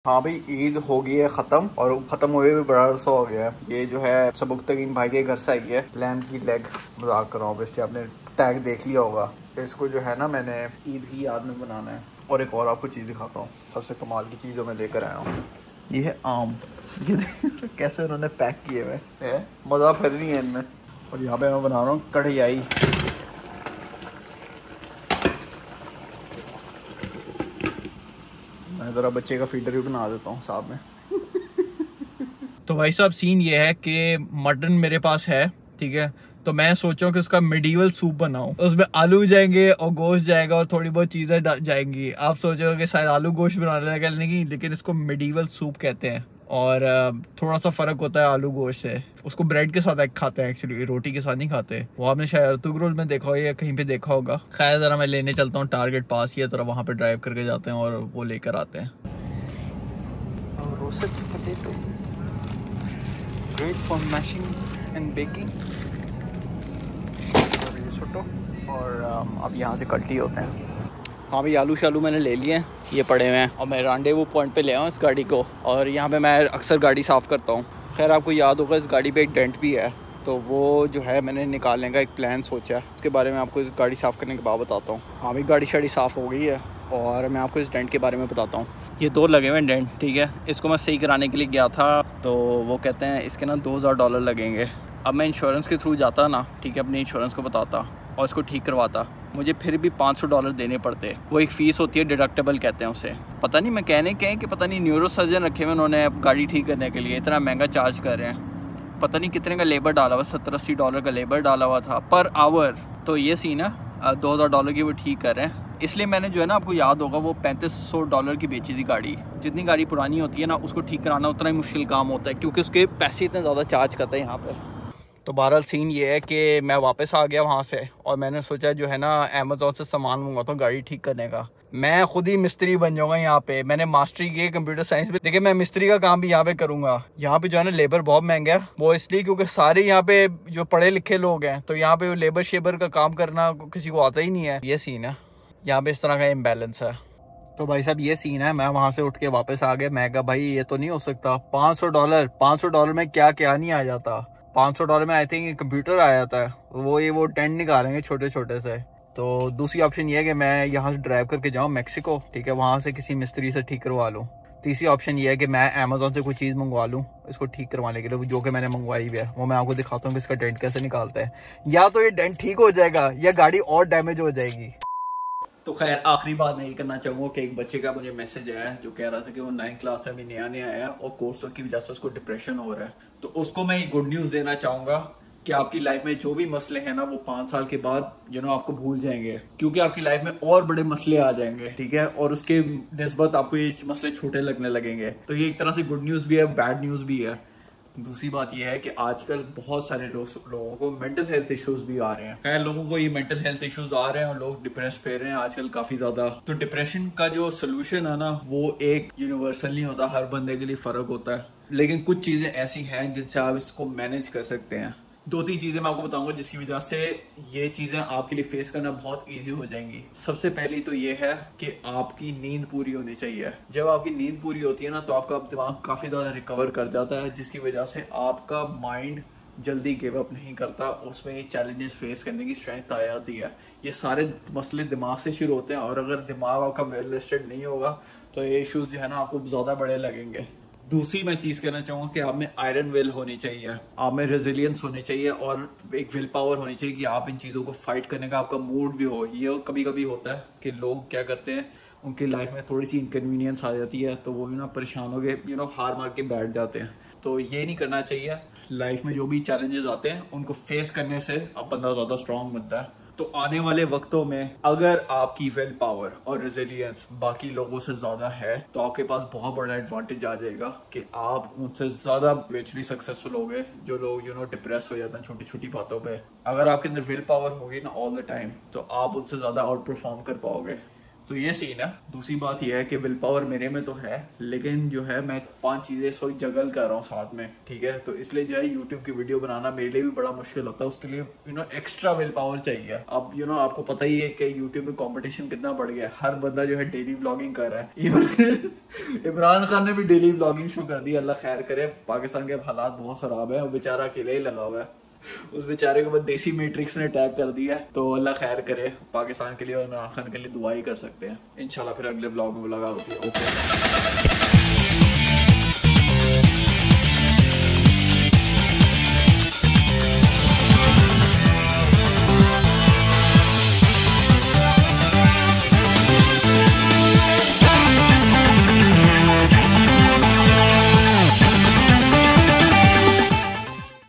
हाँ भाई, ईद हो गई है ख़त्म और ख़त्म हुए भी बड़ा अरसा हो गया है। ये जो है सबुकतगीन भाई के घर से आई है, लैम्प की लेग। मजाक कर रहा हूँ, ऑब्वियसली आपने टैग देख लिया होगा। तो इसको जो है ना मैंने ईद की याद में बनाना है। और एक और आपको चीज़ दिखाता हूँ, सबसे कमाल की चीज़ों में लेकर आया हूँ। ये है आम। ये कैसे उन्होंने पैक किए हुए है, मज़ा फिर नहीं है इनमें। और यहाँ पे मैं बना रहा हूँ कढ़ाई। मैं ज़रा बच्चे का फीडर भी बना देता हूँ साहब में। तो भाई साहब सीन ये है कि मटन मेरे पास है, ठीक है। तो मैं सोचा कि उसका मिडीवल सूप बनाऊं। उसमें आलू भी जाएंगे और गोश्त जाएगा और थोड़ी बहुत चीज़ें जाएंगी। आप सोच रहे हो कि शायद आलू गोश्त बनाने लगा, नहीं, लेकिन इसको मिडीवल सूप कहते हैं। और थोड़ा सा फ़र्क होता है आलू गोश्त से। उसको ब्रेड के साथ खाते हैं एक्चुअली, रोटी के साथ नहीं खाते। वो आपने शायद अर्तुगरुल में देखा हो या कहीं पे देखा होगा। खैर ज़रा मैं लेने चलता हूँ, टारगेट पास ही है, ज़रा वहाँ पर ड्राइव करके जाते हैं और वो लेकर आते हैं। Great for mashing and baking। और अब यहाँ से कल्टी होते हैं। हाँ भाई, आलू शालू मैंने ले लिए हैं, ये पड़े हुए हैं। और मैं रांडेवू पॉइंट पे ले आया हूँ इस गाड़ी को। और यहाँ पे मैं अक्सर गाड़ी साफ़ करता हूँ। खैर आपको याद होगा इस गाड़ी पे एक डेंट भी है, तो वो जो है मैंने निकालने का एक प्लान सोचा है। उसके बारे में आपको इस गाड़ी साफ़ करने के बाद बताता हूँ। हाँ भाई, गाड़ी शाड़ी साफ़ हो गई है और मैं आपको इस डेंट के बारे में बताता हूँ। ये 2 लगे हुए हैं डेंट, ठीक है। इसको मैं सही कराने के लिए गया था, तो वो कहते हैं इसके ना $2000 लगेंगे। अब मैं इंश्योरेंस के थ्रू जाता ना, ठीक है, अपने इंश्योरेंस को बताता और इसको ठीक करवाता, मुझे फिर भी $500 देने पड़ते। वो एक फ़ीस होती है, डिडक्टेबल कहते हैं उसे। पता नहीं मैकेनिक क्या है कि पता नहीं न्यूरो सर्जन रखे हुए उन्होंने अब गाड़ी ठीक करने के लिए, इतना महंगा चार्ज कर रहे हैं। पता नहीं कितने का लेबर डाला हुआ, $70-80 का लेबर डाला हुआ था पर आवर। तो ये सीन है, $2000 की वो ठीक कर रहे हैं। इसलिए मैंने जो है ना, आपको याद होगा, वो $3500 की बेची थी गाड़ी। जितनी गाड़ी पुरानी होती है ना, उसको ठीक कराना उतना ही मुश्किल काम होता है, क्योंकि उसके पैसे इतने ज़्यादा चार्ज करते हैं यहाँ पर। तो बहरहाल सीन ये है कि मैं वापस आ गया वहाँ से और मैंने सोचा जो है ना अमेज़ॉन से सामान मंगवाता हूँ गाड़ी ठीक करने का। मैं खुद ही मिस्त्री बन जाऊँगा यहाँ पे। मैंने मास्टरी की है कंप्यूटर साइंस में। देखिए, मैं मिस्त्री का काम भी यहाँ पे करूँगा। यहाँ पे जो है ना लेबर बहुत महंगा है, वो इसलिए क्योंकि सारे यहाँ पे जो पढ़े लिखे लोग हैं, तो यहाँ पे लेबर शेबर का काम करना किसी को आता ही नहीं है। ये सीन है यहाँ पे, इस तरह का इम्बैलेंस है। तो भाई साहब ये सीन है, मैं वहाँ से उठ के वापस आ गया। मैं कहा भाई ये तो नहीं हो सकता, $500 में क्या क्या नहीं आ जाता। $500 में आई थिंक कंप्यूटर आ जाता है। वो टेंट निकालेंगे छोटे छोटे से। तो दूसरी ऑप्शन ये है कि मैं यहाँ से ड्राइव करके जाऊँ मैक्सिको, ठीक है, वहाँ से किसी मिस्त्री से ठीक करवा लूँ। तीसरी ऑप्शन ये है कि मैं अमेज़ॉन से कोई चीज़ मंगवा लूँ इसको ठीक करवाने के लिए, जो कि मैंने मंगवाई हुई है। वो मैं आपको दिखाता हूँ कि इसका डेंट कैसे निकालता है। या तो ये डेंट ठीक हो जाएगा या गाड़ी और डैमेज हो जाएगी। तो खैर आखिरी बात मैं ये करना चाहूँगा कि एक बच्चे का मुझे मैसेज आया है जो कह रहा था कि वो 9th क्लास में भी नया आया और कोर्स की वजह से उसको डिप्रेशन हो रहा है। तो उसको मैं गुड न्यूज़ देना चाहूँगा कि आपकी लाइफ में जो भी मसले हैं ना, वो 5 साल के बाद आपको भूल जाएंगे, क्योंकि आपकी लाइफ में और बड़े मसले आ जाएंगे, ठीक है। और उसके निस्बत आपको ये मसले छोटे लगने लगेंगे। तो ये एक तरह से गुड न्यूज़ भी है, बैड न्यूज़ भी है। दूसरी बात यह है कि आजकल बहुत सारे लोगों को मेंटल हेल्थ इश्यूज भी आ रहे हैं। खैर लोगों को ये मेंटल हेल्थ इश्यूज आ रहे हैं और लोग डिप्रेस पे रहे हैं आजकल काफी ज्यादा। तो डिप्रेशन का जो सोल्यूशन है ना, वो एक यूनिवर्सल नहीं होता, हर बंदे के लिए फर्क होता है। लेकिन कुछ चीजें ऐसी हैं जिनसे आप इसको मैनेज कर सकते हैं। 2-3 चीजें मैं आपको बताऊंगा जिसकी वजह से ये चीजें आपके लिए फेस करना बहुत इजी हो जाएंगी। सबसे पहली तो ये है कि आपकी नींद पूरी होनी चाहिए। जब आपकी नींद पूरी होती है ना, तो आपका दिमाग काफी ज्यादा रिकवर कर जाता है, जिसकी वजह से आपका माइंड जल्दी गिव अप नहीं करता, उसमें ये चैलेंजेस फेस करने की स्ट्रेंथ आ जाती है। ये सारे मसले दिमाग से शुरू होते हैं और अगर दिमाग आपका वेल रेस्टेड नहीं होगा तो ये इश्यूज जो है ना आपको ज्यादा बड़े लगेंगे। दूसरी मैं चीज कहना चाहूंगा कि आप में आयरन विल होनी चाहिए, आप में रेजिलियंस होनी चाहिए और एक विल पावर होनी चाहिए कि आप इन चीजों को फाइट करने का आपका मूड भी हो। ये कभी कभी होता है कि लोग क्या करते हैं, उनकी लाइफ में थोड़ी सी इनकन्वीनियंस आ जाती है तो वो परेशान हो गए हार मार के बैठ जाते हैं। तो ये नहीं करना चाहिए। लाइफ में जो भी चैलेंजेस आते हैं उनको फेस करने से अब बंदा ज्यादा स्ट्रांग बनता है। तो आने वाले वक्तों में अगर आपकी विल पावर और रेजिलियंस बाकी लोगों से ज्यादा है तो आपके पास बहुत बड़ा एडवांटेज आ जाएगा कि आप उनसे ज्यादा इवेंचुअली सक्सेसफुल हो गए। जो लोग डिप्रेस हो जाते हैं छोटी छोटी बातों पे, अगर आपके अंदर विल पावर होगी ना ऑल द टाइम, तो आप उनसे ज्यादा आउट परफॉर्म कर पाओगे। तो ये सीन है। दूसरी बात ये है कि विल पावर मेरे में तो है, लेकिन जो है मैं 5 चीजें इस वक्त जगल कर रहा हूँ साथ में, ठीक है। तो इसलिए जो है यूट्यूब की वीडियो बनाना मेरे लिए भी बड़ा मुश्किल होता है। उसके लिए एक्स्ट्रा विल पावर चाहिए। अब आपको पता ही है कि यूट्यूब में कंपटीशन कितना बढ़ गया है। हर बंदा जो है डेली व्लॉगिंग कर रहा है। इवन इमरान खान ने भी डेली व्लॉगिंग शुरू कर दी। अल्लाह खैर करे। पाकिस्तान के हालात बहुत खराब है और बेचारा अकेले ही लगा हुआ है। उस बेचारे को बस देसी मैट्रिक्स ने अटैक कर दिया। तो अल्लाह खैर करे पाकिस्तान के लिए और इमरान खान के लिए दुआ ही कर सकते हैं। इंशाल्लाह फिर अगले व्लॉग में मुलाकात होती है। ओके।